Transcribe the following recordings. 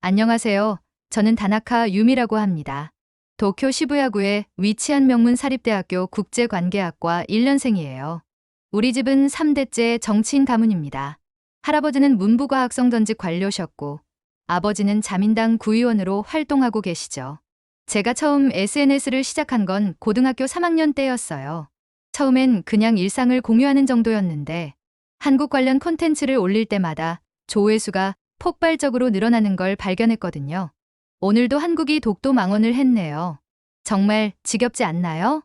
안녕하세요. 저는 다나카 유미라고 합니다. 도쿄 시부야구에 위치한 명문 사립대학교 국제관계학과 1년생이에요. 우리 집은 3대째 정치인 가문입니다. 할아버지는 문부과학성 전직 관료셨고 아버지는 자민당 구의원으로 활동하고 계시죠. 제가 처음 SNS를 시작한 건 고등학교 3학년 때였어요. 처음엔 그냥 일상을 공유하는 정도였는데 한국 관련 콘텐츠를 올릴 때마다 조회수가 폭발적으로 늘어나는 걸 발견했거든요. 오늘도 한국이 독도 망언을 했네요. 정말 지겹지 않나요?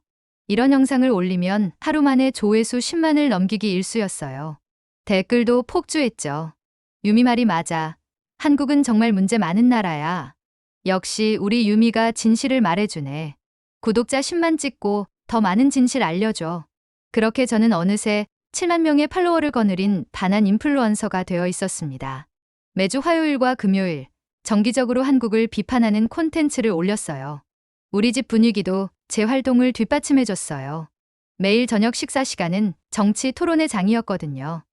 이런 영상을 올리면 하루 만에 조회수 10만을 넘기기 일쑤였어요. 댓글도 폭주했죠. 유미 말이 맞아. 한국은 정말 문제 많은 나라야. 역시 우리 유미가 진실을 말해주네. 구독자 10만 찍고 더 많은 진실 알려줘. 그렇게 저는 어느새 7만 명의 팔로워를 거느린 반한 인플루언서가 되어 있었습니다. 매주 화요일과 금요일 정기적으로 한국을 비판하는 콘텐츠를 올렸어요. 우리 집 분위기도 제 활동을 뒷받침해줬어요. 매일 저녁 식사 시간은 정치 토론의 장이었거든요.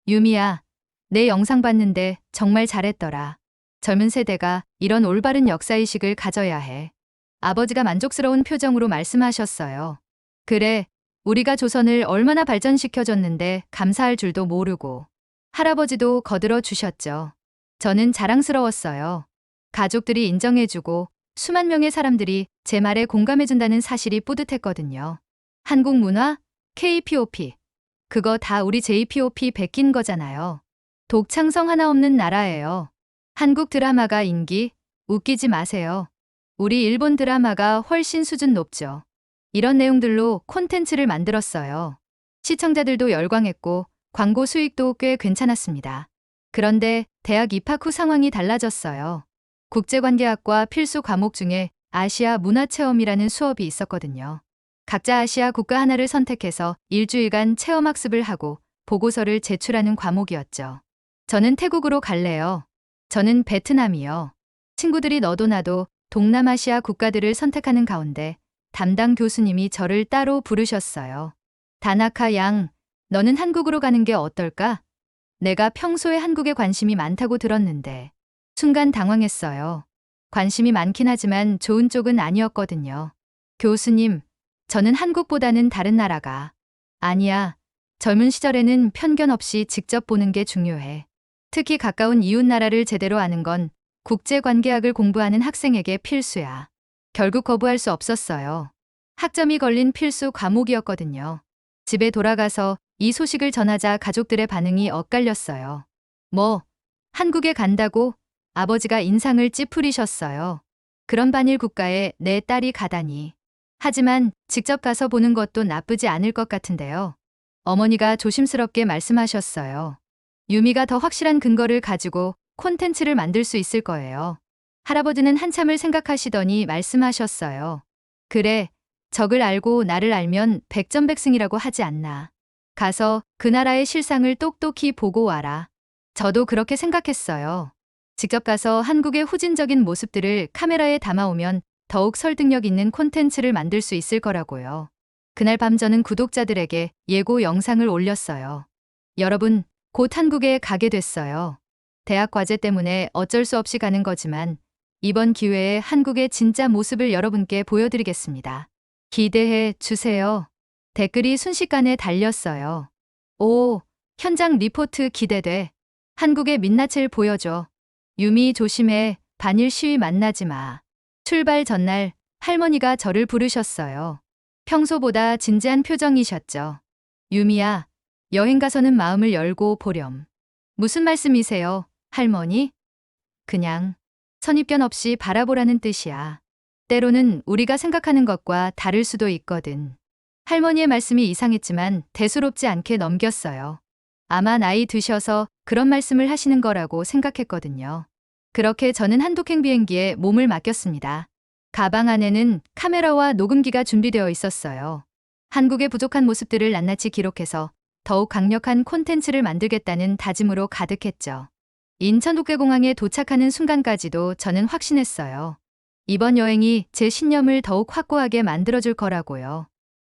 유미야, 내 영상 봤는데 정말 잘했더라. 젊은 세대가 이런 올바른 역사의식을 가져야 해. 아버지가 만족스러운 표정으로 말씀하셨어요. 그래, 우리가 조선을 얼마나 발전시켜줬는데 감사할 줄도 모르고. 할아버지도 거들어 주셨죠. 저는 자랑스러웠어요. 가족들이 인정해주고 수만 명의 사람들이 제 말에 공감해준다는 사실이 뿌듯했거든요. 한국 문화, K-POP, 그거 다 우리 J-POP 베낀 거잖아요. 독창성 하나 없는 나라예요. 한국 드라마가 인기, 웃기지 마세요. 우리 일본 드라마가 훨씬 수준 높죠. 이런 내용들로 콘텐츠를 만들었어요. 시청자들도 열광했고 광고 수익도 꽤 괜찮았습니다. 그런데 대학 입학 후 상황이 달라졌어요. 국제관계학과 필수 과목 중에 아시아 문화체험이라는 수업이 있었거든요. 각자 아시아 국가 하나를 선택해서 일주일간 체험학습을 하고 보고서를 제출하는 과목이었죠. 저는 태국으로 갈래요. 저는 베트남이요. 친구들이 너도 나도 동남아시아 국가들을 선택하는 가운데 담당 교수님이 저를 따로 부르셨어요. 다나카 양, 너는 한국으로 가는 게 어떨까? 내가 평소에 한국에 관심이 많다고 들었는데 순간 당황했어요. 관심이 많긴 하지만 좋은 쪽은 아니었거든요. 교수님, 저는 한국보다는 다른 나라가. 아니야. 젊은 시절에는 편견 없이 직접 보는 게 중요해. 특히 가까운 이웃 나라를 제대로 아는 건 국제관계학을 공부하는 학생에게 필수야. 결국 거부할 수 없었어요. 학점이 걸린 필수 과목이었거든요. 집에 돌아가서 이 소식을 전하자 가족들의 반응이 엇갈렸어요. 뭐, 한국에 간다고? 아버지가 인상을 찌푸리셨어요. 그런 반일 국가에 내 딸이 가다니. 하지만 직접 가서 보는 것도 나쁘지 않을 것 같은데요. 어머니가 조심스럽게 말씀하셨어요. 유미가 더 확실한 근거를 가지고 콘텐츠를 만들 수 있을 거예요. 할아버지는 한참을 생각하시더니 말씀하셨어요. 그래, 적을 알고 나를 알면 백전백승이라고 하지 않나. 가서 그 나라의 실상을 똑똑히 보고 와라. 저도 그렇게 생각했어요. 직접 가서 한국의 후진적인 모습들을 카메라에 담아오면 더욱 설득력 있는 콘텐츠를 만들 수 있을 거라고요. 그날 밤 저는 구독자들에게 예고 영상을 올렸어요. 여러분, 곧 한국에 가게 됐어요. 대학 과제 때문에 어쩔 수 없이 가는 거지만 이번 기회에 한국의 진짜 모습을 여러분께 보여드리겠습니다. 기대해 주세요. 댓글이 순식간에 달렸어요. 오, 현장 리포트 기대돼. 한국의 민낯을 보여줘. 유미 조심해. 반일 시위 만나지 마. 출발 전날 할머니가 저를 부르셨어요. 평소보다 진지한 표정이셨죠. 유미야, 여행 가서는 마음을 열고 보렴. 무슨 말씀이세요, 할머니? 그냥 선입견 없이 바라보라는 뜻이야. 때로는 우리가 생각하는 것과 다를 수도 있거든. 할머니의 말씀이 이상했지만 대수롭지 않게 넘겼어요. 아마 나이 드셔서 그런 말씀을 하시는 거라고 생각했거든요. 그렇게 저는 한독행 비행기에 몸을 맡겼습니다. 가방 안에는 카메라와 녹음기가 준비되어 있었어요. 한국의 부족한 모습들을 낱낱이 기록해서 더욱 강력한 콘텐츠를 만들겠다는 다짐으로 가득했죠. 인천국제공항에 도착하는 순간까지도 저는 확신했어요. 이번 여행이 제 신념을 더욱 확고하게 만들어줄 거라고요.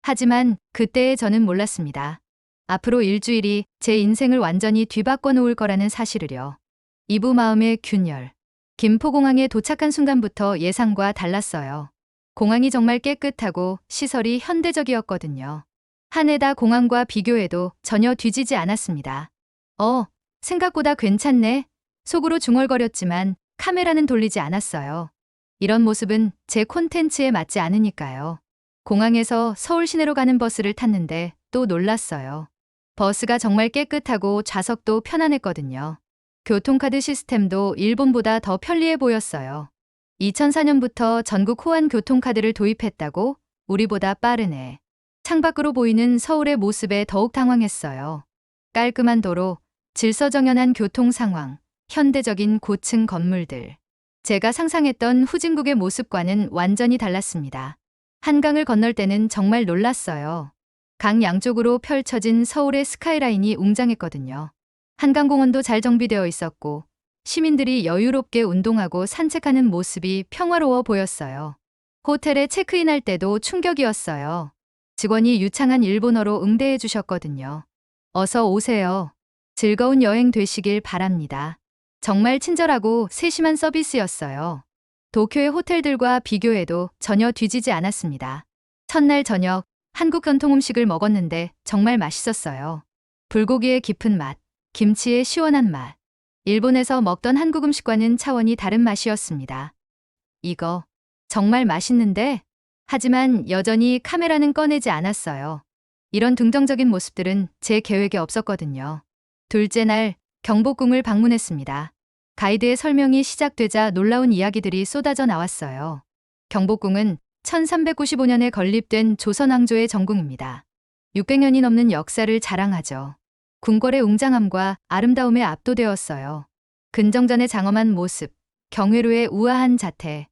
하지만 그때의 저는 몰랐습니다. 앞으로 일주일이 제 인생을 완전히 뒤바꿔 놓을 거라는 사실을요. 이부 마음의 균열. 김포공항에 도착한 순간부터 예상과 달랐어요. 공항이 정말 깨끗하고 시설이 현대적이었거든요. 하네다 공항과 비교해도 전혀 뒤지지 않았습니다. 생각보다 괜찮네. 속으로 중얼거렸지만 카메라는 돌리지 않았어요. 이런 모습은 제 콘텐츠에 맞지 않으니까요. 공항에서 서울 시내로 가는 버스를 탔는데 또 놀랐어요. 버스가 정말 깨끗하고 좌석도 편안했거든요. 교통카드 시스템도 일본보다 더 편리해 보였어요. 2004년부터 전국 호환 교통카드를 도입했다고? 우리보다 빠르네. 창밖으로 보이는 서울의 모습에 더욱 당황했어요. 깔끔한 도로, 질서정연한 교통 상황, 현대적인 고층 건물들. 제가 상상했던 후진국의 모습과는 완전히 달랐습니다. 한강을 건널 때는 정말 놀랐어요. 강 양쪽으로 펼쳐진 서울의 스카이라인이 웅장했거든요. 한강공원도 잘 정비되어 있었고 시민들이 여유롭게 운동하고 산책하는 모습이 평화로워 보였어요. 호텔에 체크인할 때도 충격이었어요. 직원이 유창한 일본어로 응대해 주셨거든요. 어서 오세요. 즐거운 여행 되시길 바랍니다. 정말 친절하고 세심한 서비스였어요. 도쿄의 호텔들과 비교해도 전혀 뒤지지 않았습니다. 첫날 저녁 한국 전통 음식을 먹었는데 정말 맛있었어요. 불고기의 깊은 맛, 김치의 시원한 맛. 일본에서 먹던 한국 음식과는 차원이 다른 맛이었습니다. 이거 정말 맛있는데? 하지만 여전히 카메라는 꺼내지 않았어요. 이런 긍정적인 모습들은 제 계획에 없었거든요. 둘째 날 경복궁을 방문했습니다. 가이드의 설명이 시작되자 놀라운 이야기들이 쏟아져 나왔어요. 경복궁은 1395년에 건립된 조선 왕조의 정궁입니다. 600년이 넘는 역사를 자랑하죠. 궁궐의 웅장함과 아름다움에 압도되었어요. 근정전의 장엄한 모습, 경회로의 우아한 자태.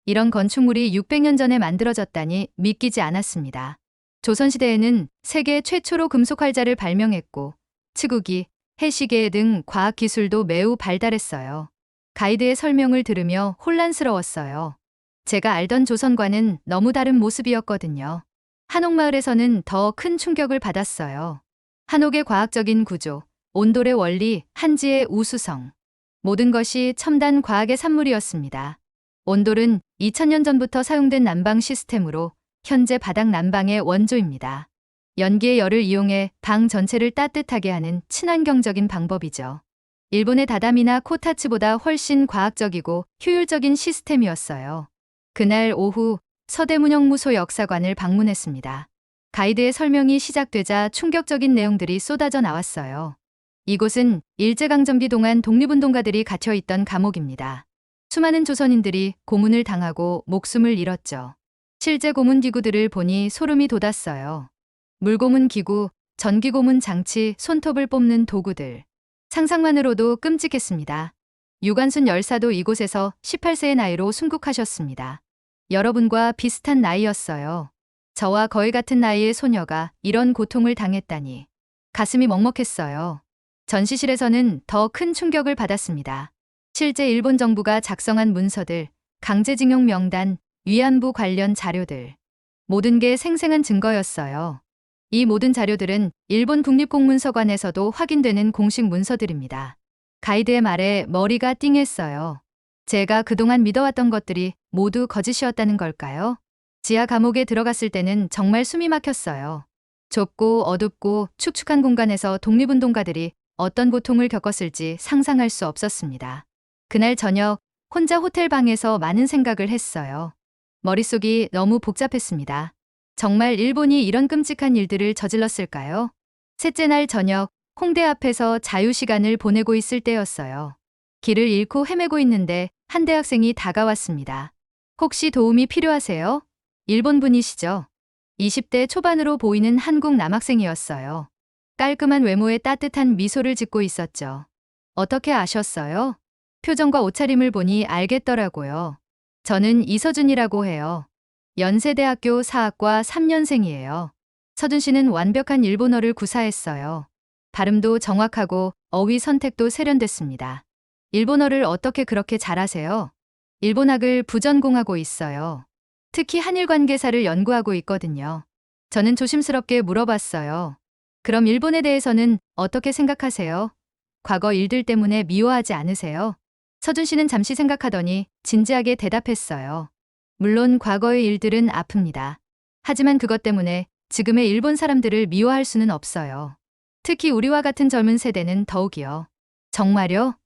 이런 건축물이 600년 전에 만들어졌다니 믿기지 않았습니다. 조선시대에는 세계 최초로 금속 활자를 발명했고 치국이, 해시계 등 과학기술도 매우 발달했어요. 가이드의 설명을 들으며 혼란스러웠어요. 제가 알던 조선과는 너무 다른 모습이었거든요. 한옥마을에서는 더 큰 충격을 받았어요. 한옥의 과학적인 구조, 온돌의 원리, 한지의 우수성. 모든 것이 첨단 과학의 산물이었습니다. 온돌은 2000년 전부터 사용된 난방 시스템으로 현재 바닥 난방의 원조입니다. 연기의 열을 이용해 방 전체를 따뜻하게 하는 친환경적인 방법이죠. 일본의 다다미나 코타츠보다 훨씬 과학적이고 효율적인 시스템이었어요. 그날 오후 서대문형무소 역사관을 방문했습니다. 가이드의 설명이 시작되자 충격적인 내용들이 쏟아져 나왔어요. 이곳은 일제강점기 동안 독립운동가들이 갇혀있던 감옥입니다. 수많은 조선인들이 고문을 당하고 목숨을 잃었죠. 실제 고문 기구들을 보니 소름이 돋았어요. 물고문 기구, 전기고문 장치, 손톱을 뽑는 도구들. 상상만으로도 끔찍했습니다. 유관순 열사도 이곳에서 18세의 나이로 순국하셨습니다. 여러분과 비슷한 나이였어요. 저와 거의 같은 나이의 소녀가 이런 고통을 당했다니. 가슴이 먹먹했어요. 전시실에서는 더 큰 충격을 받았습니다. 실제 일본 정부가 작성한 문서들, 강제징용 명단, 위안부 관련 자료들. 모든 게 생생한 증거였어요. 이 모든 자료들은 일본 국립공문서관에서도 확인되는 공식 문서들입니다. 가이드의 말에 머리가 띵했어요. 제가 그동안 믿어왔던 것들이 모두 거짓이었다는 걸까요? 지하 감옥에 들어갔을 때는 정말 숨이 막혔어요. 좁고 어둡고 축축한 공간에서 독립운동가들이 어떤 고통을 겪었을지 상상할 수 없었습니다. 그날 저녁 혼자 호텔 방에서 많은 생각을 했어요. 머릿속이 너무 복잡했습니다. 정말 일본이 이런 끔찍한 일들을 저질렀을까요? 셋째 날 저녁 홍대 앞에서 자유시간을 보내고 있을 때였어요. 길을 잃고 헤매고 있는데 한 대학생이 다가왔습니다. 혹시 도움이 필요하세요? 일본 분이시죠? 20대 초반으로 보이는 한국 남학생이었어요. 깔끔한 외모에 따뜻한 미소를 짓고 있었죠. 어떻게 아셨어요? 표정과 옷차림을 보니 알겠더라고요. 저는 이서준이라고 해요. 연세대학교 사학과 3년생이에요. 서준 씨는 완벽한 일본어를 구사했어요. 발음도 정확하고 어휘 선택도 세련됐습니다. 일본어를 어떻게 그렇게 잘하세요? 일본학을 부전공하고 있어요. 특히 한일 관계사를 연구하고 있거든요. 저는 조심스럽게 물어봤어요. 그럼 일본에 대해서는 어떻게 생각하세요? 과거 일들 때문에 미워하지 않으세요? 서준 씨는 잠시 생각하더니 진지하게 대답했어요. 물론 과거의 일들은 아픕니다. 하지만 그것 때문에 지금의 일본 사람들을 미워할 수는 없어요. 특히 우리와 같은 젊은 세대는 더욱이요. 정말요?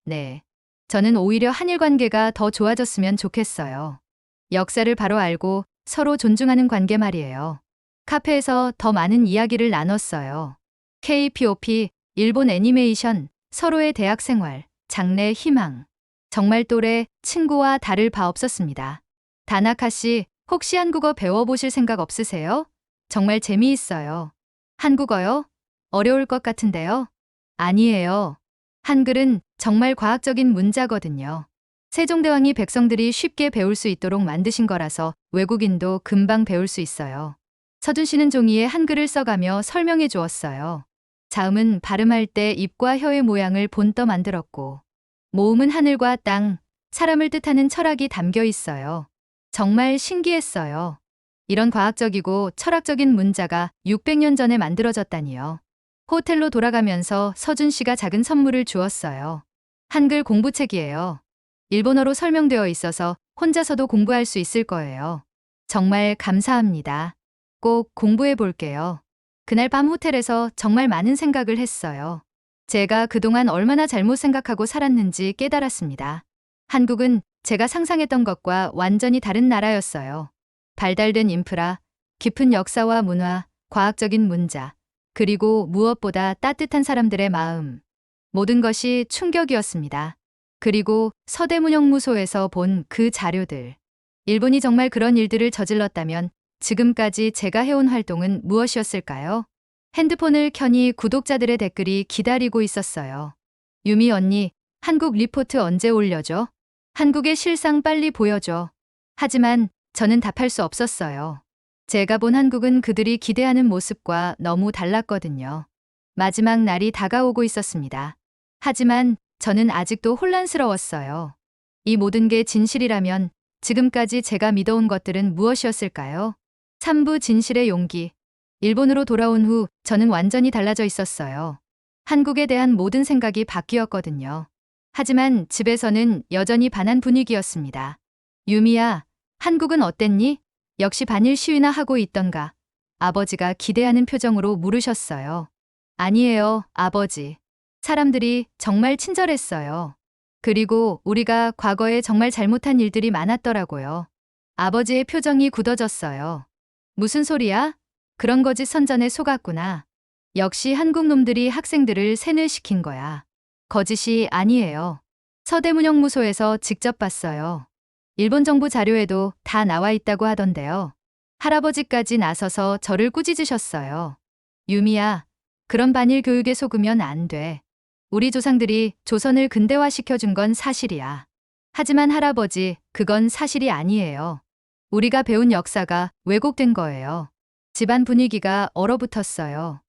네. 저는 오히려 한일 관계가 더 좋아졌으면 좋겠어요. 역사를 바로 알고 서로 존중하는 관계 말이에요. 카페에서 더 많은 이야기를 나눴어요. K-POP, 일본 애니메이션, 서로의 대학 생활, 장래 희망. 정말 또래, 친구와 다를 바 없었습니다. 다나카 씨, 혹시 한국어 배워보실 생각 없으세요? 정말 재미있어요. 한국어요? 어려울 것 같은데요? 아니에요. 한글은 정말 과학적인 문자거든요. 세종대왕이 백성들이 쉽게 배울 수 있도록 만드신 거라서 외국인도 금방 배울 수 있어요. 서준 씨는 종이에 한글을 써가며 설명해 주었어요. 자음은 발음할 때 입과 혀의 모양을 본떠 만들었고, 모음은 하늘과 땅, 사람을 뜻하는 철학이 담겨 있어요. 정말 신기했어요. 이런 과학적이고 철학적인 문자가 600년 전에 만들어졌다니요. 호텔로 돌아가면서 서준 씨가 작은 선물을 주었어요. 한글 공부책이에요. 일본어로 설명되어 있어서 혼자서도 공부할 수 있을 거예요. 정말 감사합니다. 꼭 공부해 볼게요. 그날 밤 호텔에서 정말 많은 생각을 했어요. 제가 그동안 얼마나 잘못 생각하고 살았는지 깨달았습니다. 한국은 제가 상상했던 것과 완전히 다른 나라였어요. 발달된 인프라, 깊은 역사와 문화, 과학적인 문자, 그리고 무엇보다 따뜻한 사람들의 마음. 모든 것이 충격이었습니다. 그리고 서대문형무소에서 본 그 자료들. 일본이 정말 그런 일들을 저질렀다면 지금까지 제가 해온 활동은 무엇이었을까요? 핸드폰을 켜니 구독자들의 댓글이 기다리고 있었어요. 유미 언니, 한국 리포트 언제 올려줘? 한국의 실상 빨리 보여줘. 하지만 저는 답할 수 없었어요. 제가 본 한국은 그들이 기대하는 모습과 너무 달랐거든요. 마지막 날이 다가오고 있었습니다. 하지만 저는 아직도 혼란스러웠어요. 이 모든 게 진실이라면 지금까지 제가 믿어온 것들은 무엇이었을까요? 3부 진실의 용기. 일본으로 돌아온 후 저는 완전히 달라져 있었어요. 한국에 대한 모든 생각이 바뀌었거든요. 하지만 집에서는 여전히 반한 분위기였습니다. 유미야, 한국은 어땠니? 역시 반일 시위나 하고 있던가? 아버지가 기대하는 표정으로 물으셨어요. 아니에요, 아버지. 사람들이 정말 친절했어요. 그리고 우리가 과거에 정말 잘못한 일들이 많았더라고요. 아버지의 표정이 굳어졌어요. 무슨 소리야? 그런 거짓 선전에 속았구나. 역시 한국 놈들이 학생들을 세뇌시킨 거야. 거짓이 아니에요. 서대문형무소에서 직접 봤어요. 일본 정부 자료에도 다 나와 있다고 하던데요. 할아버지까지 나서서 저를 꾸짖으셨어요. 유미야, 그런 반일 교육에 속으면 안 돼. 우리 조상들이 조선을 근대화시켜준 건 사실이야. 하지만 할아버지, 그건 사실이 아니에요. 우리가 배운 역사가 왜곡된 거예요. 집안 분위기가 얼어붙었어요.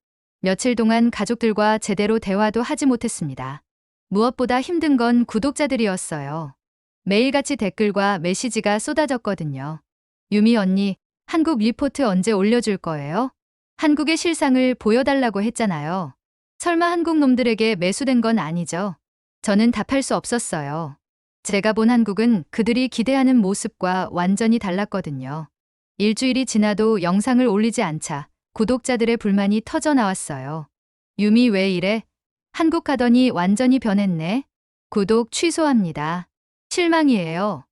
며칠 동안 가족들과 제대로 대화도 하지 못했습니다. 무엇보다 힘든 건 구독자들이었어요. 매일같이 댓글과 메시지가 쏟아졌거든요. 유미 언니, 한국 리포트 언제 올려줄 거예요? 한국의 실상을 보여달라고 했잖아요. 설마 한국 놈들에게 매수된 건 아니죠? 저는 답할 수 없었어요. 제가 본 한국은 그들이 기대하는 모습과 완전히 달랐거든요. 일주일이 지나도 영상을 올리지 않자 구독자들의 불만이 터져 나왔어요. 유미 왜 이래? 한국 가더니 완전히 변했네. 구독 취소합니다. 실망이에요.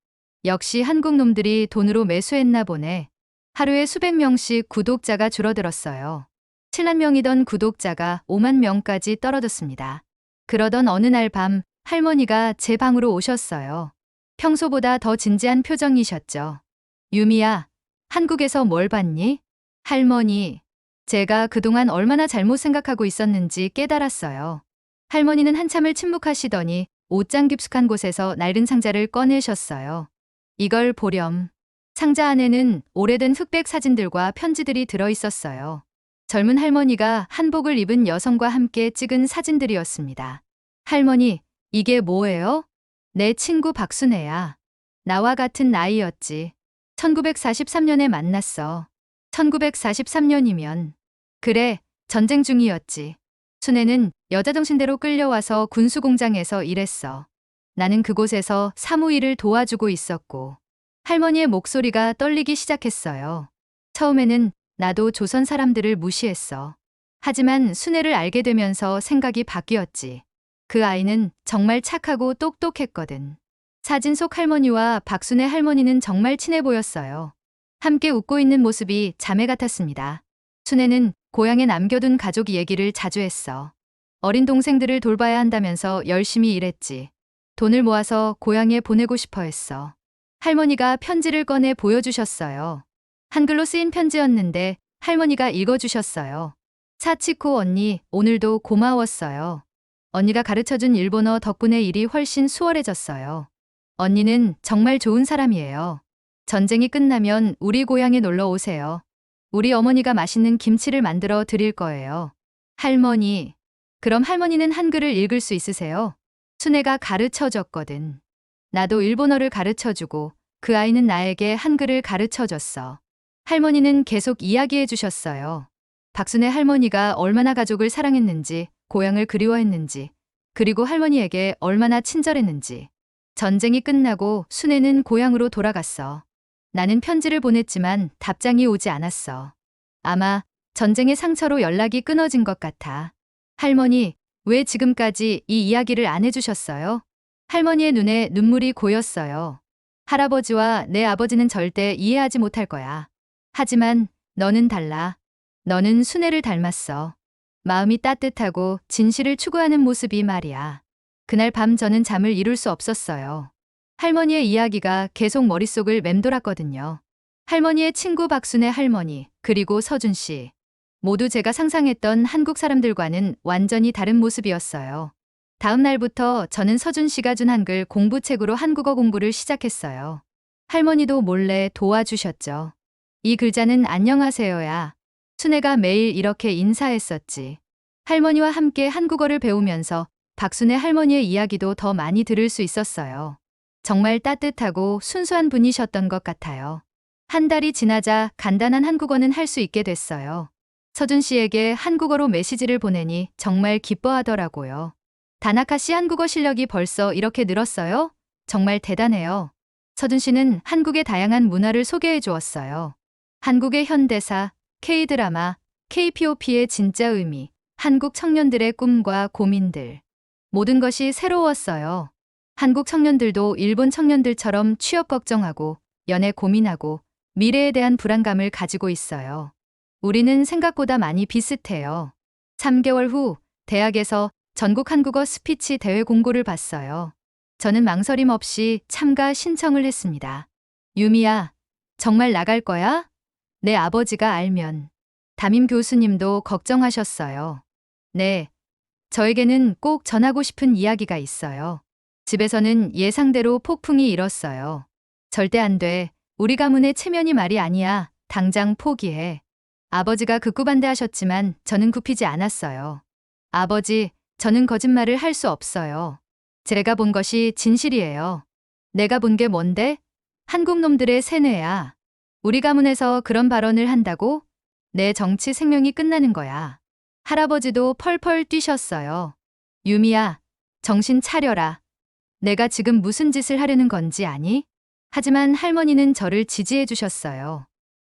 역시 한국 놈들이 돈으로 매수했나 보네. 하루에 수백 명씩 구독자가 줄어들었어요. 7만 명이던 구독자가 5만 명까지 떨어졌습니다. 그러던 어느 날 밤 할머니가 제 방으로 오셨어요. 평소보다 더 진지한 표정이셨죠. 유미야, 한국에서 뭘 봤니? 할머니, 제가 그동안 얼마나 잘못 생각하고 있었는지 깨달았어요. 할머니는 한참을 침묵하시더니 옷장 깊숙한 곳에서 낡은 상자를 꺼내셨어요. 이걸 보렴. 상자 안에는 오래된 흑백 사진들과 편지들이 들어 있었어요. 젊은 할머니가 한복을 입은 여성과 함께 찍은 사진들이었습니다. 할머니, 이게 뭐예요? 내 친구 박순애야. 나와 같은 나이였지. 1943년에 만났어. 1943년이면. 그래, 전쟁 중이었지. 순애는 여자 정신대로 끌려와서 군수공장에서 일했어. 나는 그곳에서 사무일을 도와주고 있었고 할머니의 목소리가 떨리기 시작했어요. 처음에는 나도 조선 사람들을 무시했어. 하지만 순애를 알게 되면서 생각이 바뀌었지. 그 아이는 정말 착하고 똑똑했거든. 사진 속 할머니와 박순애 할머니는 정말 친해 보였어요. 함께 웃고 있는 모습이 자매 같았습니다. 순애는 고향에 남겨둔 가족 얘기를 자주 했어. 어린 동생들을 돌봐야 한다면서 열심히 일했지. 돈을 모아서 고향에 보내고 싶어 했어. 할머니가 편지를 꺼내 보여주셨어요. 한글로 쓰인 편지였는데 할머니가 읽어주셨어요. 사치코 언니, 오늘도 고마웠어요. 언니가 가르쳐준 일본어 덕분에 일이 훨씬 수월해졌어요. 언니는 정말 좋은 사람이에요. 전쟁이 끝나면 우리 고향에 놀러 오세요. 우리 어머니가 맛있는 김치를 만들어 드릴 거예요. 할머니, 그럼 할머니는 한글을 읽을 수 있으세요? 순애가 가르쳐줬거든. 나도 일본어를 가르쳐주고 그 아이는 나에게 한글을 가르쳐줬어. 할머니는 계속 이야기해 주셨어요. 박순애 할머니가 얼마나 가족을 사랑했는지, 고향을 그리워했는지, 그리고 할머니에게 얼마나 친절했는지. 전쟁이 끝나고 순애는 고향으로 돌아갔어. 나는 편지를 보냈지만 답장이 오지 않았어. 아마 전쟁의 상처로 연락이 끊어진 것 같아. 할머니, 왜 지금까지 이 이야기를 안 해주셨어요? 할머니의 눈에 눈물이 고였어요. 할아버지와 내 아버지는 절대 이해하지 못할 거야. 하지만 너는 달라. 너는 순애를 닮았어. 마음이 따뜻하고 진실을 추구하는 모습이 말이야. 그날 밤 저는 잠을 이룰 수 없었어요. 할머니의 이야기가 계속 머릿속을 맴돌았거든요. 할머니의 친구 박순애 할머니, 그리고 서준 씨. 모두 제가 상상했던 한국 사람들과는 완전히 다른 모습이었어요. 다음 날부터 저는 서준 씨가 준 한글 공부책으로 한국어 공부를 시작했어요. 할머니도 몰래 도와주셨죠. 이 글자는 안녕하세요야. 순애가 매일 이렇게 인사했었지. 할머니와 함께 한국어를 배우면서 박순애 할머니의 이야기도 더 많이 들을 수 있었어요. 정말 따뜻하고 순수한 분이셨던 것 같아요. 한 달이 지나자 간단한 한국어는 할 수 있게 됐어요. 서준 씨에게 한국어로 메시지를 보내니 정말 기뻐하더라고요. 다나카 씨 한국어 실력이 벌써 이렇게 늘었어요? 정말 대단해요. 서준 씨는 한국의 다양한 문화를 소개해 주었어요. 한국의 현대사, K-드라마, K-POP의 진짜 의미, 한국 청년들의 꿈과 고민들. 모든 것이 새로웠어요. 한국 청년들도 일본 청년들처럼 취업 걱정하고 연애 고민하고 미래에 대한 불안감을 가지고 있어요. 우리는 생각보다 많이 비슷해요. 3개월 후 대학에서 전국 한국어 스피치 대회 공고를 봤어요. 저는 망설임 없이 참가 신청을 했습니다. 유미야, 정말 나갈 거야? 내 아버지가 알면. 담임 교수님도 걱정하셨어요. 네, 저에게는 꼭 전하고 싶은 이야기가 있어요. 집에서는 예상대로 폭풍이 일었어요. 절대 안 돼. 우리 가문의 체면이 말이 아니야. 당장 포기해. 아버지가 극구 반대하셨지만 저는 굽히지 않았어요. 아버지, 저는 거짓말을 할 수 없어요. 제가 본 것이 진실이에요. 내가 본 게 뭔데? 한국 놈들의 세뇌야. 우리 가문에서 그런 발언을 한다고? 내 정치 생명이 끝나는 거야. 할아버지도 펄펄 뛰셨어요. 유미야, 정신 차려라. 내가 지금 무슨 짓을 하려는 건지 아니? 하지만 할머니는 저를 지지해 주셨어요.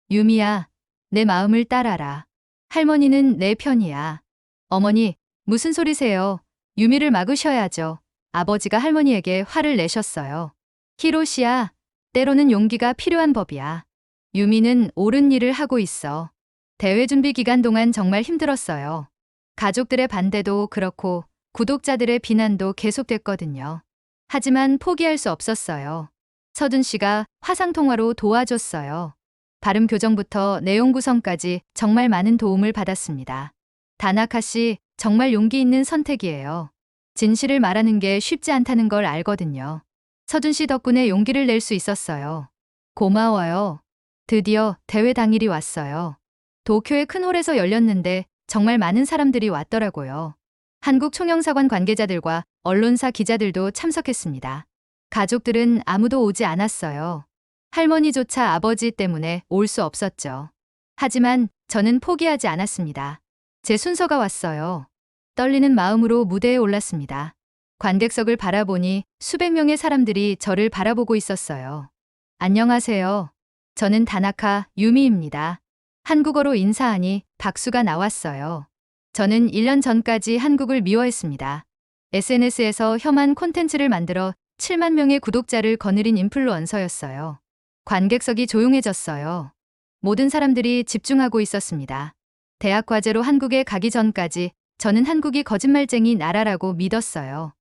유미야, 내 마음을 따라라. 할머니는 내 편이야. 어머니, 무슨 소리세요? 유미를 막으셔야죠. 아버지가 할머니에게 화를 내셨어요. 히로시야, 때로는 용기가 필요한 법이야. 유미는 옳은 일을 하고 있어. 대회 준비 기간 동안 정말 힘들었어요. 가족들의 반대도 그렇고 구독자들의 비난도 계속됐거든요. 하지만 포기할 수 없었어요. 서준 씨가 화상통화로 도와줬어요. 발음 교정부터 내용 구성까지 정말 많은 도움을 받았습니다. 다나카 씨, 정말 용기 있는 선택이에요. 진실을 말하는 게 쉽지 않다는 걸 알거든요. 서준 씨 덕분에 용기를 낼 수 있었어요. 고마워요. 드디어 대회 당일이 왔어요. 도쿄의 큰 홀에서 열렸는데 정말 많은 사람들이 왔더라고요. 한국 총영사관 관계자들과 언론사 기자들도 참석했습니다. 가족들은 아무도 오지 않았어요. 할머니조차 아버지 때문에 올 수 없었죠. 하지만 저는 포기하지 않았습니다. 제 순서가 왔어요. 떨리는 마음으로 무대에 올랐습니다. 관객석을 바라보니 수백 명의 사람들이 저를 바라보고 있었어요. 안녕하세요. 저는 다나카 유미입니다. 한국어로 인사하니 박수가 나왔어요. 저는 1년 전까지 한국을 미워했습니다. SNS에서 혐한 콘텐츠를 만들어 7만 명의 구독자를 거느린 인플루언서였어요. 관객석이 조용해졌어요. 모든 사람들이 집중하고 있었습니다. 대학 과제로 한국에 가기 전까지 저는 한국이 거짓말쟁이 나라라고 믿었어요.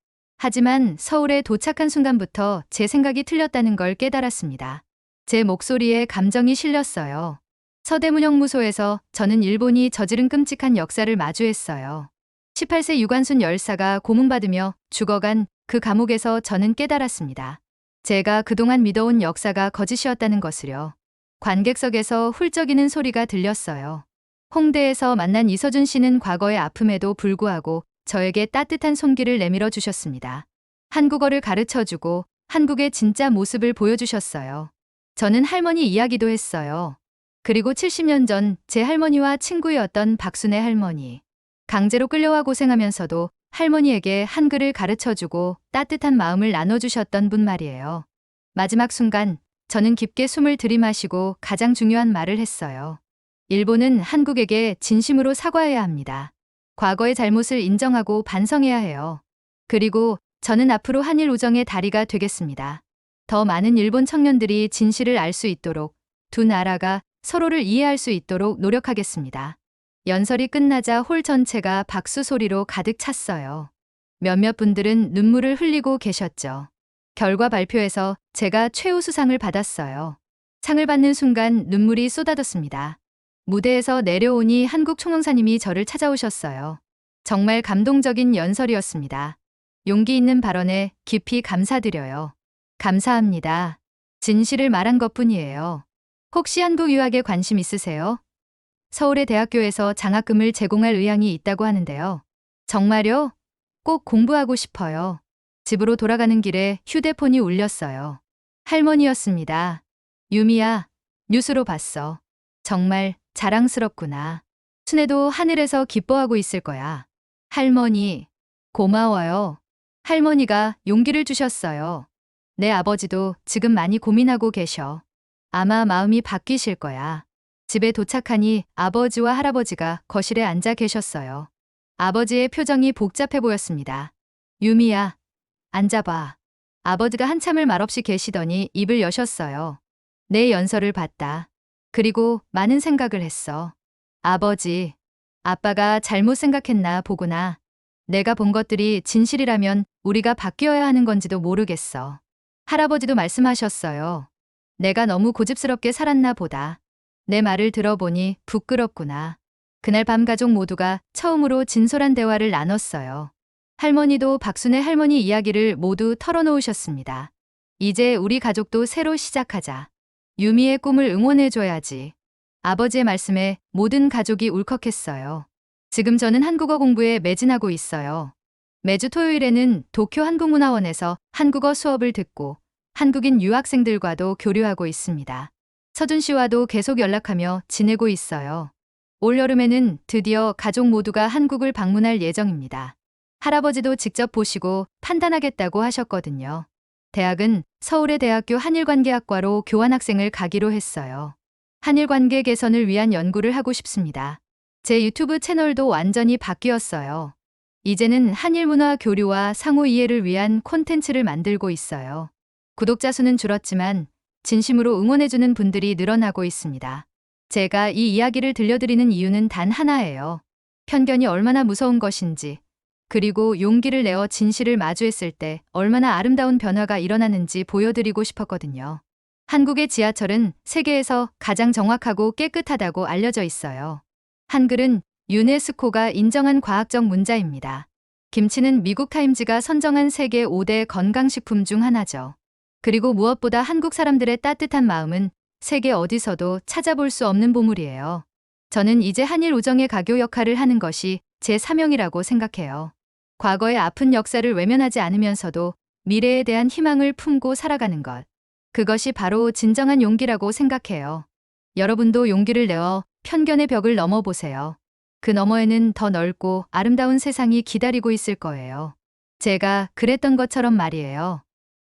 하지만 서울에 도착한 순간부터 제 생각이 틀렸다는 걸 깨달았습니다. 제 목소리에 감정이 실렸어요. 서대문형무소에서 저는 일본이 저지른 끔찍한 역사를 마주했어요. 18세 유관순 열사가 고문받으며 죽어간 그 감옥에서 저는 깨달았습니다. 제가 그동안 믿어온 역사가 거짓이었다는 것을요. 관객석에서 훌쩍이는 소리가 들렸어요. 홍대에서 만난 이서준 씨는 과거의 아픔에도 불구하고 저에게 따뜻한 손길을 내밀어 주셨습니다. 한국어를 가르쳐주고 한국의 진짜 모습을 보여주셨어요. 저는 할머니 이야기도 했어요. 그리고 70년 전 제 할머니와 친구였던 박순애 할머니. 강제로 끌려와 고생하면서도 할머니에게 한글을 가르쳐주고 따뜻한 마음을 나눠주셨던 분 말이에요. 마지막 순간 저는 깊게 숨을 들이마시고 가장 중요한 말을 했어요. 일본은 한국에게 진심으로 사과해야 합니다. 과거의 잘못을 인정하고 반성해야 해요. 그리고 저는 앞으로 한일 우정의 다리가 되겠습니다. 더 많은 일본 청년들이 진실을 알 수 있도록, 두 나라가 서로를 이해할 수 있도록 노력하겠습니다. 연설이 끝나자 홀 전체가 박수 소리로 가득 찼어요. 몇몇 분들은 눈물을 흘리고 계셨죠. 결과 발표에서 제가 최우수상을 받았어요. 상을 받는 순간 눈물이 쏟아졌습니다. 무대에서 내려오니 한국 총영사님이 저를 찾아오셨어요. 정말 감동적인 연설이었습니다. 용기 있는 발언에 깊이 감사드려요. 감사합니다. 진실을 말한 것뿐이에요. 혹시 한국 유학에 관심 있으세요? 서울의 대학교에서 장학금을 제공할 의향이 있다고 하는데요. 정말요? 꼭 공부하고 싶어요. 집으로 돌아가는 길에 휴대폰이 울렸어요. 할머니였습니다. 유미야, 뉴스로 봤어. 정말 자랑스럽구나. 순애도 하늘에서 기뻐하고 있을 거야. 할머니, 고마워요. 할머니가 용기를 주셨어요. 내 아버지도 지금 많이 고민하고 계셔. 아마 마음이 바뀌실 거야. 집에 도착하니 아버지와 할아버지가 거실에 앉아 계셨어요. 아버지의 표정이 복잡해 보였습니다. 유미야, 앉아봐. 아버지가 한참을 말없이 계시더니 입을 여셨어요. 내 연설을 봤다. 그리고 많은 생각을 했어. 아버지, 아빠가 잘못 생각했나 보구나. 내가 본 것들이 진실이라면 우리가 바뀌어야 하는 건지도 모르겠어. 할아버지도 말씀하셨어요. 내가 너무 고집스럽게 살았나 보다. 내 말을 들어보니 부끄럽구나. 그날 밤 가족 모두가 처음으로 진솔한 대화를 나눴어요. 할머니도 박순애 할머니 이야기를 모두 털어놓으셨습니다. 이제 우리 가족도 새로 시작하자. 유미의 꿈을 응원해줘야지. 아버지의 말씀에 모든 가족이 울컥했어요. 지금 저는 한국어 공부에 매진하고 있어요. 매주 토요일에는 도쿄 한국문화원에서 한국어 수업을 듣고 한국인 유학생들과도 교류하고 있습니다. 서준 씨와도 계속 연락하며 지내고 있어요. 올여름에는 드디어 가족 모두가 한국을 방문할 예정입니다. 할아버지도 직접 보시고 판단하겠다고 하셨거든요. 대학은 서울의 대학교 한일관계학과로 교환학생을 가기로 했어요. 한일관계 개선을 위한 연구를 하고 싶습니다. 제 유튜브 채널도 완전히 바뀌었어요. 이제는 한일 문화 교류와 상호 이해를 위한 콘텐츠를 만들고 있어요. 구독자 수는 줄었지만 진심으로 응원해주는 분들이 늘어나고 있습니다. 제가 이 이야기를 들려드리는 이유는 단 하나예요. 편견이 얼마나 무서운 것인지, 그리고 용기를 내어 진실을 마주했을 때 얼마나 아름다운 변화가 일어나는지 보여드리고 싶었거든요. 한국의 지하철은 세계에서 가장 정확하고 깨끗하다고 알려져 있어요. 한글은 유네스코가 인정한 과학적 문자입니다. 김치는 미국 타임즈가 선정한 세계 5대 건강식품 중 하나죠. 그리고 무엇보다 한국 사람들의 따뜻한 마음은 세계 어디서도 찾아볼 수 없는 보물이에요. 저는 이제 한일 우정의 가교 역할을 하는 것이 제 사명이라고 생각해요. 과거의 아픈 역사를 외면하지 않으면서도 미래에 대한 희망을 품고 살아가는 것. 그것이 바로 진정한 용기라고 생각해요. 여러분도 용기를 내어 편견의 벽을 넘어보세요. 그 너머에는 더 넓고 아름다운 세상이 기다리고 있을 거예요. 제가 그랬던 것처럼 말이에요.